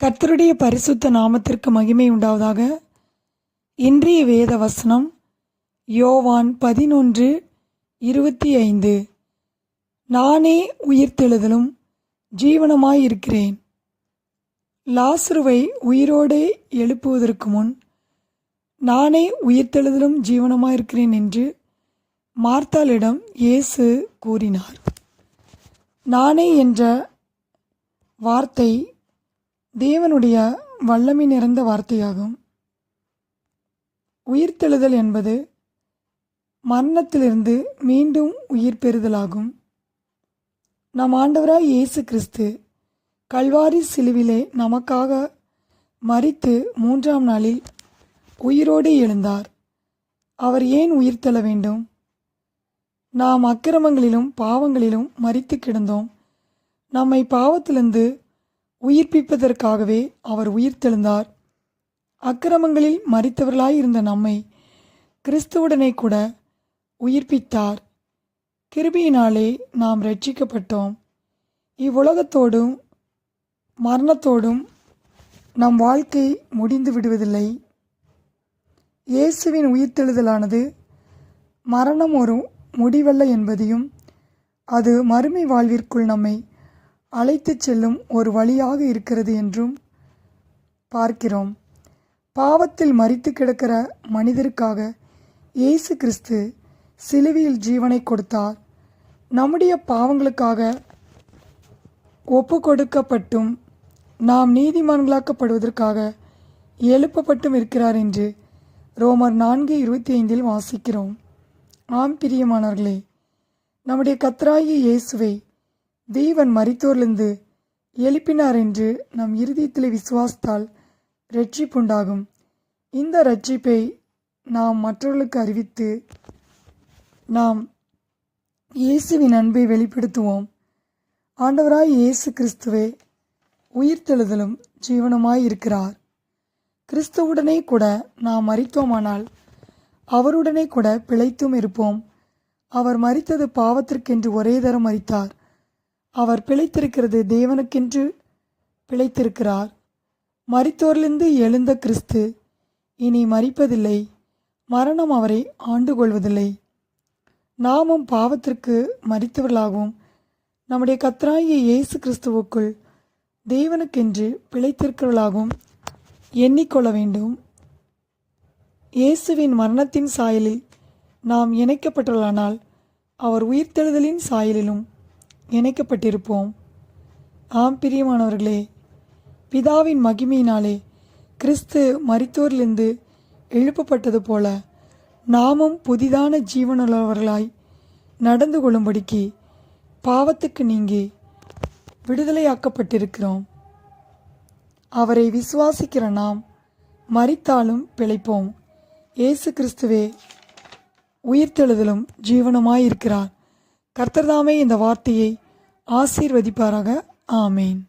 கர்த்தருடைய பரிசுத்த நாமத்திற்கு மகிமை உண்டாவதாக. இன்றைய வேத வசனம் யோவான் 11:25. நானே உயிர்த்தெழுதலும் ஜீவனமாயிருக்கிறேன். லாசருவை உயிரோடு எழுப்புவதற்கு முன் நானே உயிர்த்தெழுதலும் ஜீவனமாயிருக்கிறேன் என்று மார்த்தாளிடம் இயேசு கூறினார். நானே என்ற வார்த்தை தேவனுடைய வல்லமை நிறைந்த வார்த்தையாகும். உயிர்த்தெழுதல் என்பது மரணத்திலிருந்து மீண்டும் உயிர் பெறுதலாகும். நம் ஆண்டவராய் இயேசு கிறிஸ்து கல்வாரி சிலுவிலே நமக்காக மரித்து 3ஆம் நாளில் உயிரோடு எழுந்தார். அவர் ஏன் உயிர்த்தெழ வேண்டும்? நாம் அக்கிரமங்களிலும் பாவங்களிலும் மரித்து கிடந்தோம். நம்மை பாவத்திலிருந்து உயிர்ப்பிப்பதற்காகவே அவர் உயிர்த்தெழுந்தார். அக்கிரமங்களில் மரித்தவர்களாயிருந்த நம்மை கிறிஸ்துவுடனே கூட உயிர்ப்பித்தார். கிருபையினாலே நாம் ரட்சிக்கப்பட்டோம். இவ்வுலகத்தோடும் மரணத்தோடும் நம் வாழ்க்கை முடிந்து விடுவதில்லை. இயேசுவின் உயிர்த்தெழுதலானது மரணம் ஒரு முடிவல்ல என்பதையும் அது மறுமை வாழ்விற்குள் நம்மை அழைத்து செல்லும் ஒரு வழியாக இருக்கிறது என்றும் பார்க்கிறோம். பாவத்தில் மரித்து கிடக்கிற மனிதருக்காக இயேசு கிறிஸ்து சிலுவையில் ஜீவனை கொடுத்தார். நம்முடைய பாவங்களுக்காக ஒப்பு கொடுக்கப்பட்டும் நாம் நீதிமான்களாக்கப்படுவதற்காக எழுப்பப்பட்டும் இருக்கிறார் என்று ரோமர் 4:25 வாசிக்கிறோம். ஆம் பிரியமானவர்களே, நம்முடைய கர்த்தராகிய இயேசுவை தேவன் மரித்தோரிலிருந்து எழுப்பினார் என்று நம் இருதயத்தில் விசுவாசித்தால் இரட்சிப்புண்டாகும். இந்த இரட்சிப்பை நாம் மற்றவர்களுக்கு அறிவித்து நாம் இயேசுவின் அன்பை வெளிப்படுத்துவோம். ஆண்டவராய் இயேசு கிறிஸ்துவே உயிர்த்தெழுதலும் ஜீவனமாய் இருக்கிறார். கிறிஸ்துவுடனே கூட நாம் மரித்தோமானால் அவருடனே கூட பிழைத்தும் இருப்போம். அவர் மரித்தது பாவத்திற்கென்று ஒரே தரம் மரித்தார். அவர் பிழைத்திருக்கிறது தேவனுக்கென்று பிழைத்திருக்கிறார். மரித்தோரிலிருந்து எழுந்த கிறிஸ்து இனி மரிப்பதில்லை. மரணம் அவரை ஆண்டு கொள்வதில்லை. நாமும் பாவத்திற்கு மரித்தவர்களாகவும் நம்முடைய கர்த்தராகிய இயேசு கிறிஸ்துவுக்குள் தேவனுக்கென்று பிழைத்திருக்கிறவர்களாகவும் எண்ணிக்கொள்ள வேண்டும். இயேசுவின் மரணத்தின் சாயலில் நாம் இணைக்கப்பட்டுள்ளனால் அவர் உயிர்த்தெழுதலின் சாயலிலும் இணைக்கப்பட்டிருப்போம். ஆம் பிரியமானவர்களே, பிதாவின் மகிமையினாலே கிறிஸ்து மரித்தோரிலிருந்து எழுப்பப்பட்டது போல நாமும் புதிதான ஜீவனுள்ளவர்களாய் நடந்து கொள்ளும்படிக்கு பாவத்துக்கு நீங்கி விடுதலையாக்கப்பட்டிருக்கிறோம். அவரை விசுவாசிக்கிற நாம் மரித்தாலும் பிழைப்போம். இயேசு கிறிஸ்துவே உயிர்த்தெழுதலும் ஜீவனமாயிருக்கிறார். கர்த்தர்தாமே இந்த வார்த்தையை ஆசீர்வதிப்பாராக. ஆமேன்.